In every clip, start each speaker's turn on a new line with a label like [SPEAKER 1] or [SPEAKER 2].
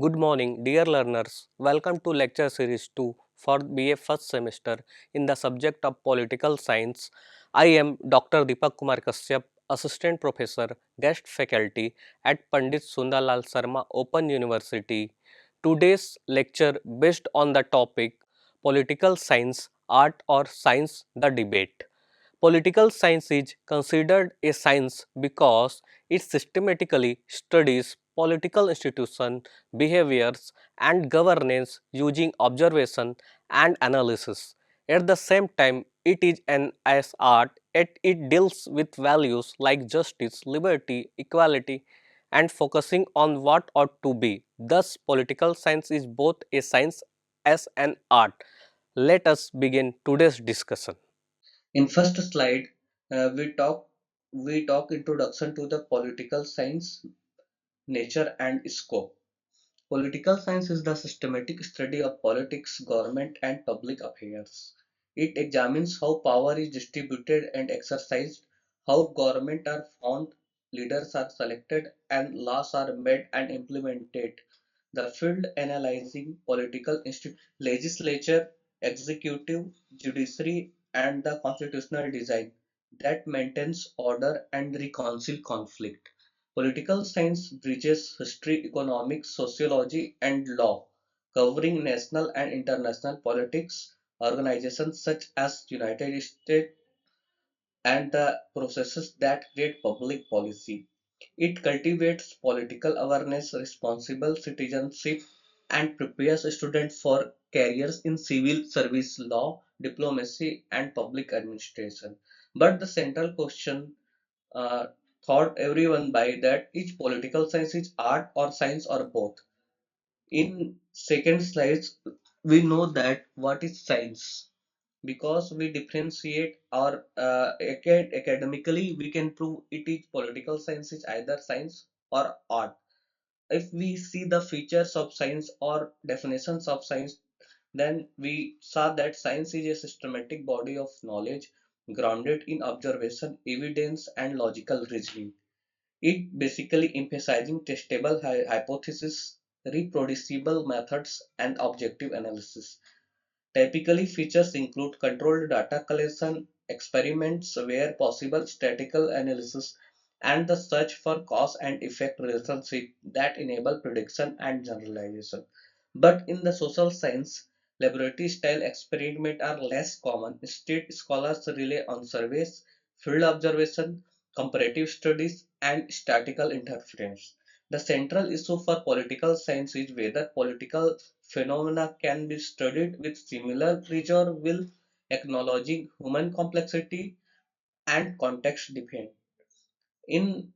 [SPEAKER 1] Good morning, dear learners. Welcome to lecture series 2 for BA first semester in the subject of political science. I am Dr. Deepak Kumar Kashyap, assistant professor, guest faculty at Pandit Sundarlal Sarma Open University. Today's lecture based on the topic political science, art or science the debate. Political science is considered a science because it systematically studies political institutions, behaviors, and governance using observation and analysis. At the same time, it is an as art, yet it deals with values like justice, liberty, equality, and focusing on what ought to be. Thus, political science is both a science as an art. Let us begin today's discussion.
[SPEAKER 2] In first slide, uh, we talk we talk introduction to the political science, nature and scope. Political science is the systematic study of politics, government and public affairs. It examines how power is distributed and exercised, how government are formed, leaders are selected, and laws are made and implemented. The field analyzing political legislature, executive, judiciary, and the constitutional design that maintains order and reconcile conflict. Political science bridges history, economics, sociology, and law, covering national and international politics, organizations such as United States, and the processes that create public policy. It cultivates political awareness, responsible citizenship, and prepares students for careers in civil service, law, diplomacy, and public administration. But the central question uh, thought everyone by that each political science is art or science or both. In second slides, we know that what is science because we differentiate or academically we can prove it is political science is either science or art. If we see the features of science or definitions of science, then we saw that science is a systematic body of knowledge grounded in observation, evidence, and logical reasoning. It basically emphasizing testable hypotheses, reproducible methods, and objective analysis. Typically, features include controlled data collection, experiments where possible, statistical analysis, and the search for cause and effect relationship that enable prediction and generalization. But in the social science, laboratory style experiments are less common. Instead, scholars rely on surveys, field observation, comparative studies, and statistical interference. The central issue for political science is whether political phenomena can be studied with similar rigor while acknowledging human complexity and context depend. In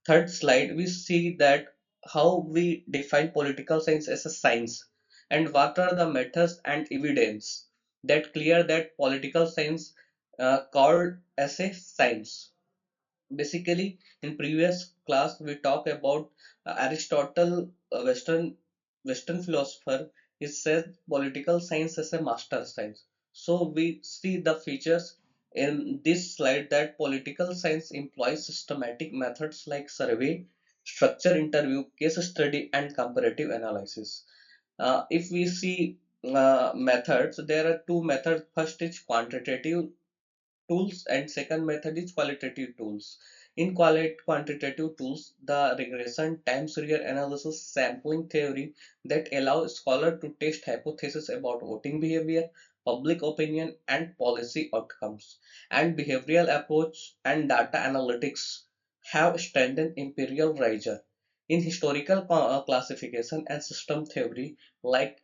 [SPEAKER 2] third slide, we see that how we define political science as a science and what are the methods and evidence that clear that political science called as a science. Basically, in previous class we talk about Aristotle, a Western philosopher. He said political science is a master science. So we see the features in this slide that political science employs systematic methods like survey, structure interview, case study, and comparative analysis. If we see methods, there are two methods. First is quantitative tools and second method is qualitative tools. In quantitative tools, the regression time series analysis sampling theory that allow scholar to test hypotheses about voting behavior, public opinion and policy outcomes, and behavioral approach and data analytics have strengthened empirical rigor. In historical classification and system theory, like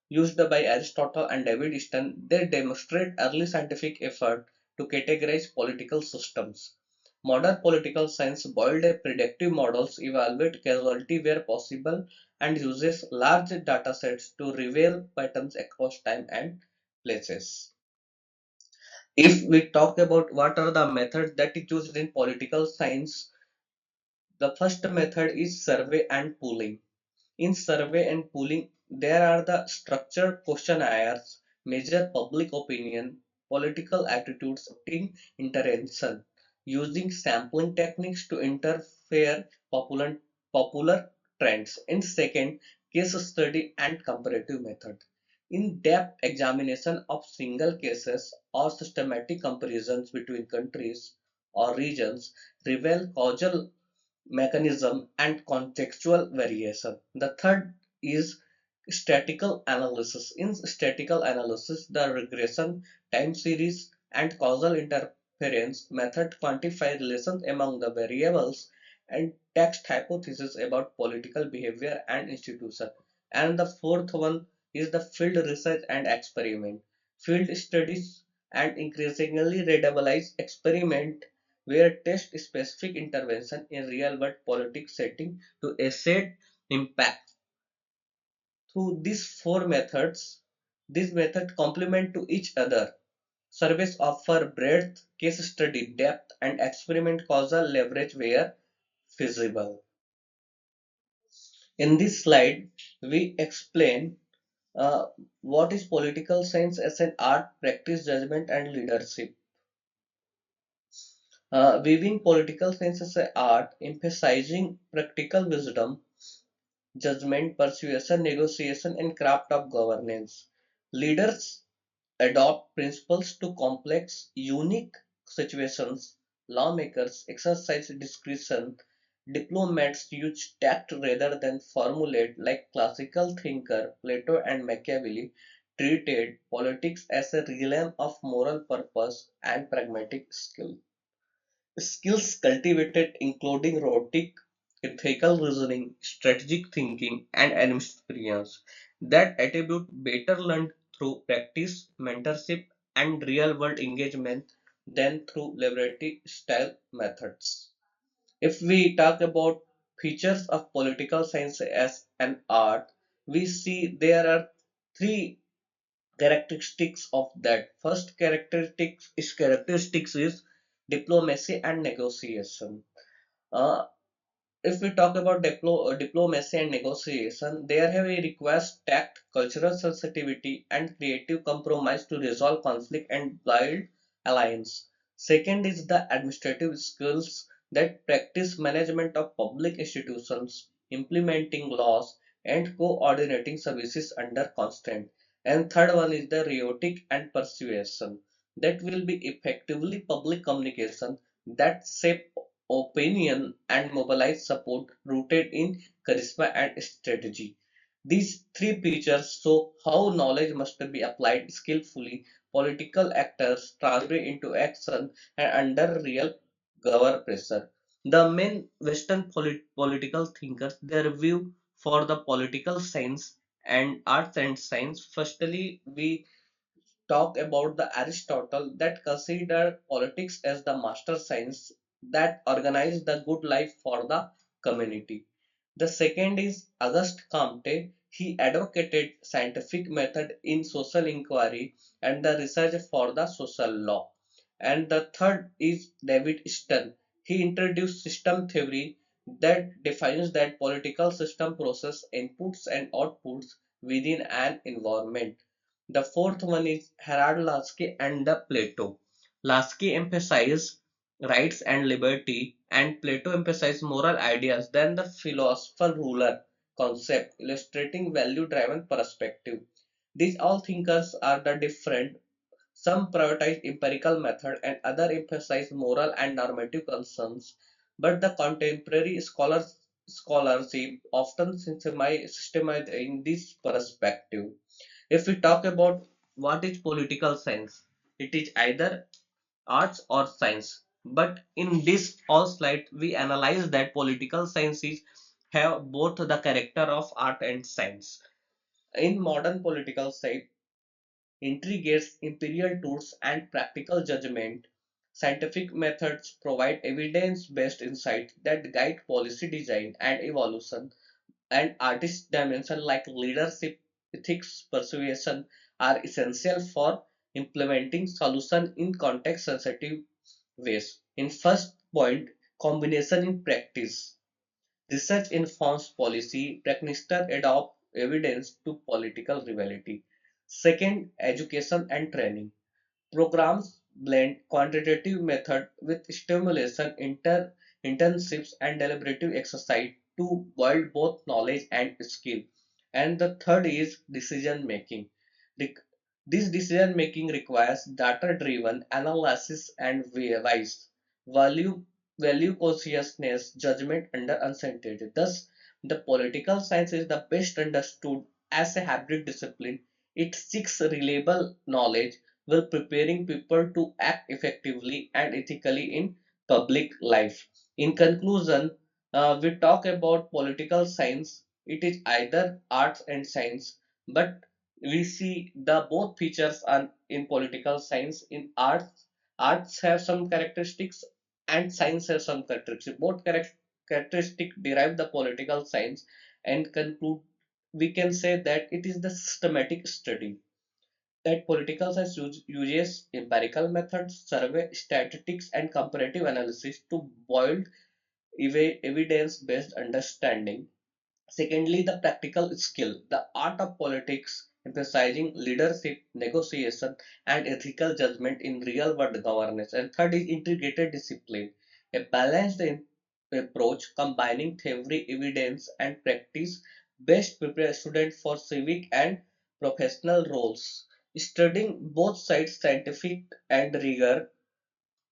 [SPEAKER 2] used by Aristotle and David Easton, they demonstrate early scientific effort to categorize political systems. Modern political science boiled predictive models evaluate causality where possible and uses large datasets to reveal patterns across time and places. If we talk about what are the methods that is used in political science, the first method is survey and polling. In survey and polling, there are the structured questionnaires, measure public opinion, political attitudes, voting intention, using sampling techniques to interfere popular trends. In second, case study and comparative method. In-depth examination of single cases or systematic comparisons between countries or regions reveal causal mechanism and contextual variation. The third is statistical analysis. In statistical analysis, the regression, time series, and causal interference method quantify relations among the variables and test hypotheses about political behavior and institution. And the fourth one is the field research and experiment. Field studies and increasingly randomized experiment where test specific intervention in real world politics setting to assess impact. Through these four methods, these methods complement to each other. Surveys offer breadth, case study depth, and experiment causal leverage where feasible. In this slide, we explain uh, what is political science as an art, practice, judgment, and leadership. Weaving political science as an art, emphasizing practical wisdom, judgment, persuasion, negotiation, and craft of governance. Leaders adopt principles to complex, unique situations. Lawmakers exercise discretion. Diplomats use tact rather than formulate, like classical thinker Plato and Machiavelli treated politics as a realm of moral purpose and pragmatic skill. Skills cultivated including rhetoric, ethical reasoning, strategic thinking, and experience. That attribute better learned through practice, mentorship, and real-world engagement than through laboratory style methods. If we talk about features of political science as an art, we see there are three characteristics of that. First characteristics is diplomacy and negotiation. Uh, if we talk about diplomacy and negotiation, there have a request tact, cultural sensitivity, and creative compromise to resolve conflict and build alliance. Second is the administrative skills that practice management of public institutions, implementing laws, and coordinating services under constraint. And third one is the rhetoric and persuasion that will be effectively public communication that shape opinion and mobilize support rooted in charisma and strategy. These three features show how knowledge must be applied skillfully. Political actors translate into action and under real government pressure. The main Western political thinkers, their view for the political science and arts and science. Firstly, we talk about the Aristotle that considered politics as the master science that organized the good life for the community. The second is Auguste Comte. He advocated scientific method in social inquiry and the research for the social law. And the third is David Stern. He introduced system theory that defines that political system process inputs and outputs within an environment. The fourth one is Herald Lasky and the Plato. Lasky emphasized rights and liberty, and Plato emphasized moral ideas. Then the philosopher ruler concept, illustrating value driven perspective. These all thinkers are the different. Some prioritize empirical method and other emphasize moral and normative concerns. But the contemporary scholarship often systemize in this perspective. If we talk about what is political science, it is either arts or science. But in this all slide, we analyze that political sciences have both the character of art and science. In modern political science, intrigues, imperial tools, and practical judgment, scientific methods provide evidence-based insight that guide policy design and evolution, and artist dimension like leadership, ethics, persuasion are essential for implementing solution in context sensitive ways. In first point, combination in practice. Research informs policy, practitioners adopt evidence to political reality. Second, education and training. Programs blend quantitative method with stimulation, internships, and deliberative exercise to build both knowledge and skill. And the third is decision making. This decision making requires data driven analysis and wise value value consciousness judgment under uncertainty. Thus, the political science is the best understood as a hybrid discipline. It seeks reliable knowledge while preparing people to act effectively and ethically in public life. In conclusion, we talk about political science. It is either arts and science, but we see the both features are in political science. In arts have some characteristics and science has some characteristics. Both characteristics derive the political science, and conclude we can say that it is the systematic study that political science uses empirical methods, survey statistics, and comparative analysis to build evidence-based understanding. Secondly, the practical skill, the art of politics, emphasizing leadership, negotiation, and ethical judgment in real world governance. And third is integrated discipline, a balanced approach combining theory, evidence, and practice, best prepare students for civic and professional roles. Studying both sides, scientific and rigor,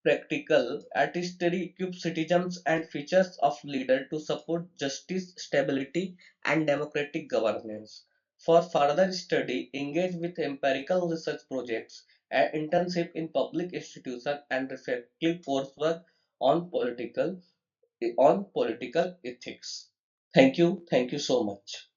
[SPEAKER 2] practical, artistry equips citizens and features of leader to support justice, stability, and democratic governance. For further study, engage with empirical research projects, and internship in public institutions, and reflective coursework on political ethics. Thank you so much.